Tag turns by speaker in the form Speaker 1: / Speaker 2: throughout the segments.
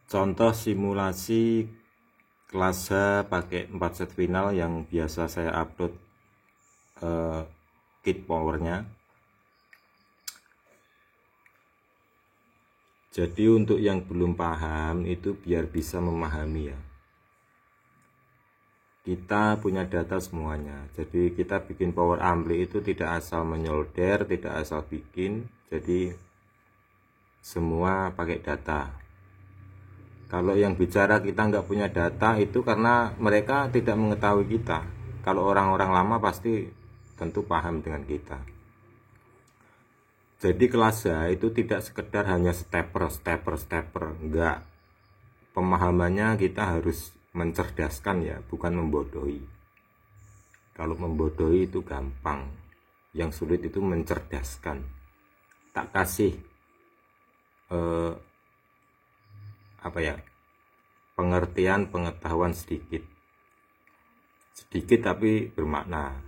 Speaker 1: Contoh simulasi kelas H pakai 4 set final yang biasa saya upload kit powernya. Jadi untuk yang belum paham itu biar bisa memahami ya. Kita punya data semuanya. Jadi kita bikin power ampli itu tidak asal menyolder, tidak asal bikin. Jadi semua pakai data. Kalau yang bicara kita nggak punya data itu karena mereka tidak mengetahui kita. Kalau orang-orang lama pasti tentu paham dengan kita. Jadi kelas A itu tidak sekedar hanya stepper, enggak. Pemahamannya kita harus mencerdaskan ya, bukan membodohi. Kalau membodohi itu gampang, yang sulit itu mencerdaskan. Tak kasih pengertian pengetahuan sedikit tapi bermakna.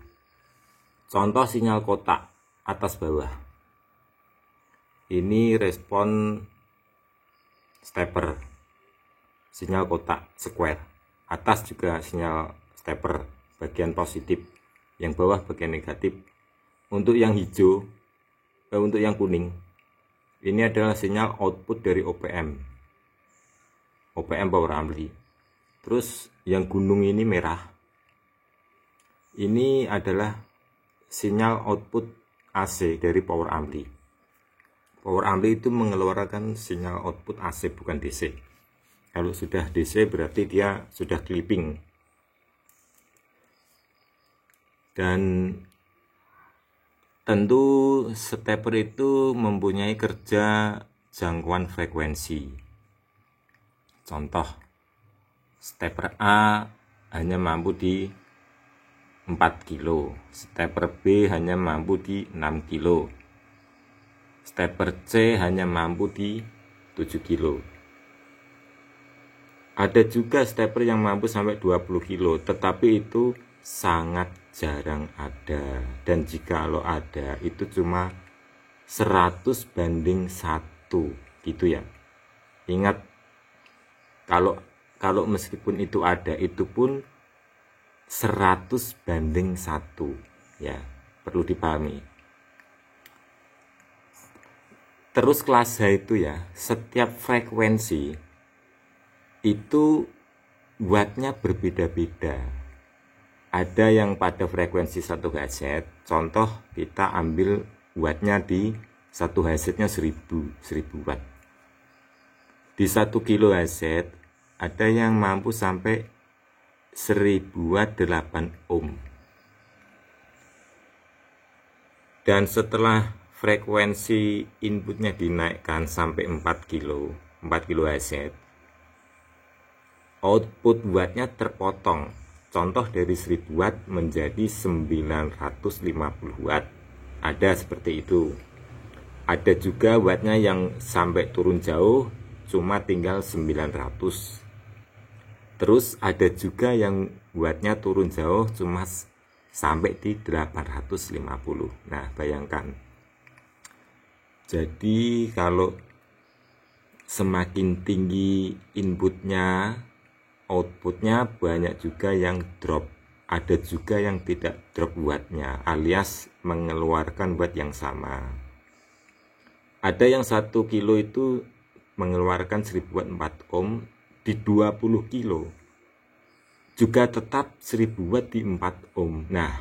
Speaker 1: Contoh sinyal kotak atas bawah, ini respon stepper, sinyal kotak square, atas juga sinyal stepper bagian positif, yang bawah bagian negatif. Untuk yang hijau, untuk yang kuning, ini adalah sinyal output dari OPM power ampli. Terus yang gunung ini merah, ini adalah sinyal output AC dari power ampli. Power ampli itu mengeluarkan sinyal output AC bukan DC. Kalau sudah DC berarti dia sudah clipping. Dan tentu stepper itu mempunyai kerja jangkauan frekuensi. Contoh, stepper A hanya mampu di 4 kilo, stepper B hanya mampu di 6 kilo, stepper C hanya mampu di 7 kilo. Ada juga stepper yang mampu sampai 20 kilo, tetapi itu sangat jarang ada. Dan jikalau ada, itu cuma 100:1 gitu ya. Ingat, kalau meskipun itu ada, itu pun 100:1 ya, perlu dipahami. Terus kelas H itu ya, setiap frekuensi itu wattnya berbeda-beda. Ada yang pada frekuensi 1 Hz, contoh kita ambil wattnya di 1 Hz nya 1000 watt. Di 1 kilo Hz ada yang mampu sampai 1000 watt 8 ohm. Dan setelah frekuensi inputnya dinaikkan sampai 4 kilo Hz, output wattnya terpotong. Contoh dari 1000 watt menjadi 950 watt. Ada seperti itu. Ada juga wattnya yang sampai turun jauh cuma tinggal 900. Terus ada juga yang wattnya turun jauh cuma sampai di 850. Nah, bayangkan. Jadi kalau semakin tinggi inputnya, outputnya banyak juga yang drop. Ada juga yang tidak drop wattnya, alias mengeluarkan watt yang sama. Ada yang 1 kilo itu mengeluarkan 1000 watt 4 ohm, di 20 kilo juga tetap 1000 watt di 4 ohm. Nah,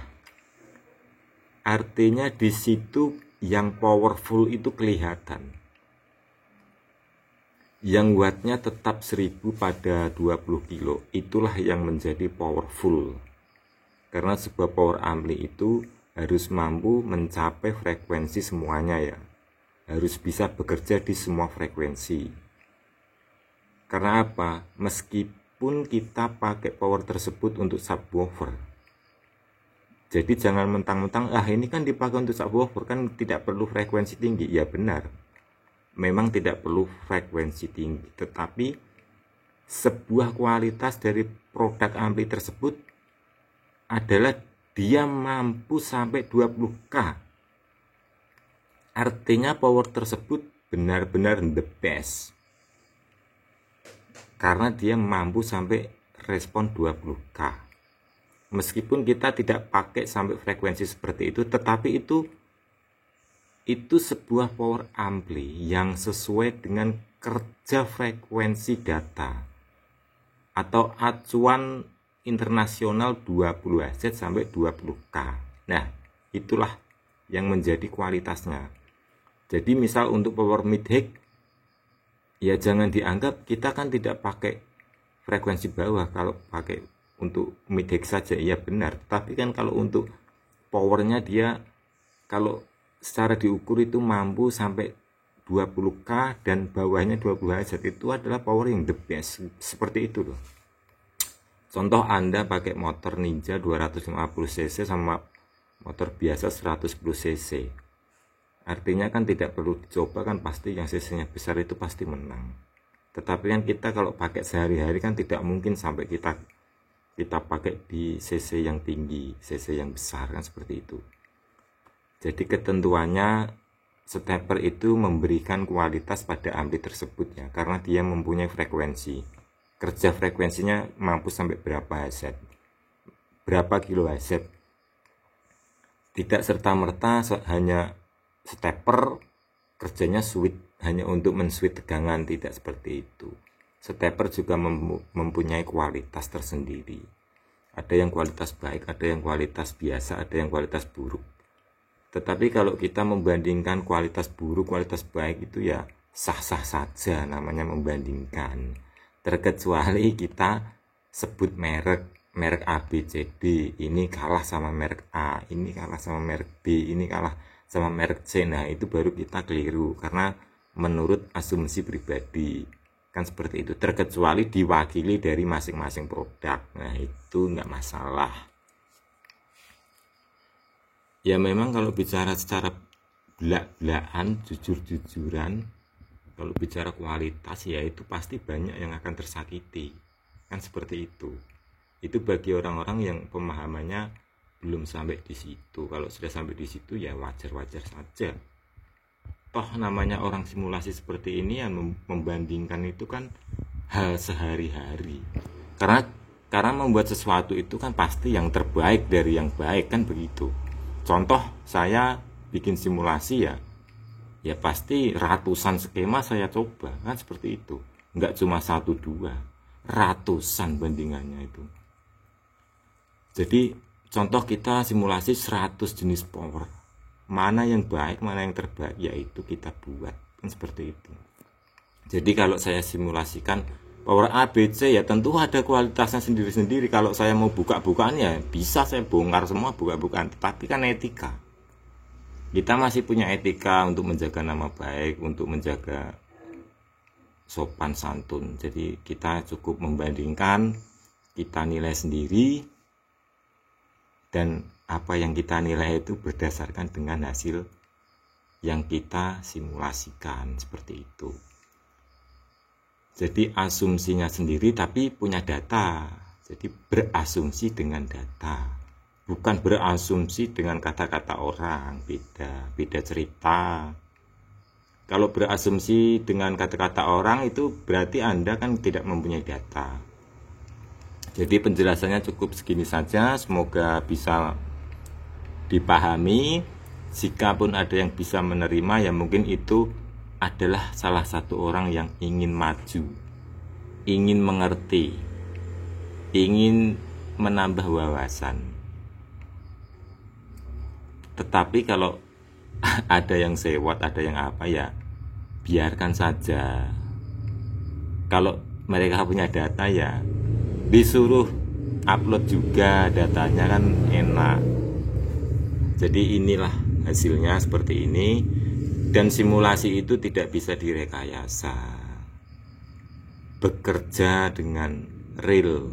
Speaker 1: artinya di situ yang powerful itu kelihatan. Yang wattnya tetap 1000 pada 20 kilo, itulah yang menjadi powerful. Karena sebuah power ampli itu harus mampu mencapai frekuensi semuanya ya. Harus bisa bekerja di semua frekuensi. Karena apa? Meskipun kita pakai power tersebut untuk subwoofer, jadi jangan mentang-mentang ini kan dipakai untuk subwoofer, kan tidak perlu frekuensi tinggi. Ya benar, memang tidak perlu frekuensi tinggi, tetapi sebuah kualitas dari produk ampli tersebut adalah dia mampu sampai 20K. Artinya power tersebut benar-benar the best. karena dia mampu sampai respon 20K. Meskipun kita tidak pakai sampai frekuensi seperti itu, tetapi itu sebuah power ampli yang sesuai dengan kerja frekuensi data atau acuan internasional 20 Hz sampai 20K. Nah, itulah yang menjadi kualitasnya. Jadi misal untuk power mid high, ya jangan dianggap kita kan tidak pakai frekuensi bawah. Kalau pakai untuk mid high saja, ya benar. Tapi kan kalau untuk powernya dia, kalau secara diukur itu mampu sampai 20K dan bawahnya 20 Hz, itu adalah power yang the best. Seperti itu loh. Contoh Anda pakai motor Ninja 250 cc sama motor biasa 110 cc. Artinya kan tidak perlu dicoba, kan pasti yang cc-nya besar itu pasti menang. Tetapi kan kita kalau pakai sehari-hari kan tidak mungkin sampai kita pakai di cc yang tinggi, cc yang besar, kan seperti itu. Jadi ketentuannya stepper itu memberikan kualitas pada ampli tersebut ya, karena dia mempunyai frekuensi. Kerja frekuensinya mampu sampai berapa Hz, berapa kilo Hz. Tidak serta-merta hanya stepper kerjanya switch hanya untuk men-switch tegangan, tidak seperti itu. Stepper juga mempunyai kualitas tersendiri. Ada yang kualitas baik, ada yang kualitas biasa, ada yang kualitas buruk. Tetapi kalau kita membandingkan kualitas buruk, kualitas baik itu ya sah-sah saja, namanya membandingkan. Terkecuali kita sebut merek A, B, C, D, ini kalah sama merek A, ini kalah sama merek B, ini kalah sama merek C. Nah, itu baru kita keliru karena menurut asumsi pribadi. Kan seperti itu. Terkecuali diwakili dari masing-masing produk. Nah, itu nggak masalah. Ya memang kalau bicara secara belak-belakan, jujur-jujuran, kalau bicara kualitas ya itu pasti banyak yang akan tersakiti. Kan seperti itu. Itu bagi orang-orang yang pemahamannya belum sampai di situ. Kalau sudah sampai di situ ya wajar-wajar saja. Toh namanya orang simulasi seperti ini yang membandingkan itu kan hal sehari-hari. Karena membuat sesuatu itu kan pasti yang terbaik dari yang baik, kan begitu. Contoh saya bikin simulasi ya pasti ratusan skema saya coba, kan seperti itu. Enggak cuma 1-2, ratusan bandingannya itu. Jadi contoh kita simulasi 100 jenis power, mana yang baik, mana yang terbaik, yaitu kita buat, kan seperti itu. Jadi kalau saya simulasikan power A, B, C ya tentu ada kualitasnya sendiri-sendiri. Kalau saya mau buka-bukaan ya bisa saya bongkar semua buka-bukaan. Tapi kan etika. Kita masih punya etika untuk menjaga nama baik, untuk menjaga sopan santun. Jadi kita cukup membandingkan, kita nilai sendiri, dan apa yang kita nilai itu berdasarkan dengan hasil yang kita simulasikan, seperti itu. Jadi asumsinya sendiri tapi punya data. Jadi berasumsi dengan data. Bukan berasumsi dengan kata-kata orang, beda cerita. Kalau berasumsi dengan kata-kata orang itu berarti Anda kan tidak mempunyai data. Jadi penjelasannya cukup segini saja, semoga bisa dipahami. Jika pun ada yang bisa menerima ya mungkin itu adalah salah satu orang yang ingin maju, ingin mengerti, ingin menambah wawasan. Tetapi kalau ada yang sewot, ada yang apa ya biarkan saja. Kalau mereka punya data ya disuruh upload juga datanya, kan enak. Jadi inilah hasilnya seperti ini. Dan simulasi itu tidak bisa direkayasa. Bekerja dengan real.